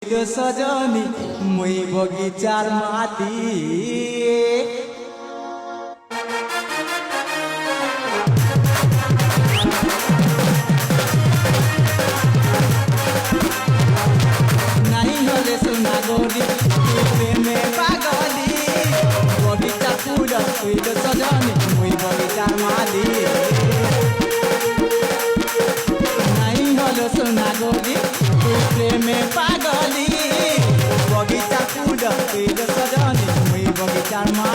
তো সজনী মুই বগিচার মাটি নাই হলে সোনা গরি প্রেমে পাগলি বগিচা ফুল তুই তো সজনী মুই বগিচার মাটি নাই হলো সোনা গরি তুই প্রেমে পাগলি বগিচা ফুল তুই তো সজনী মুই বগিচার মাটি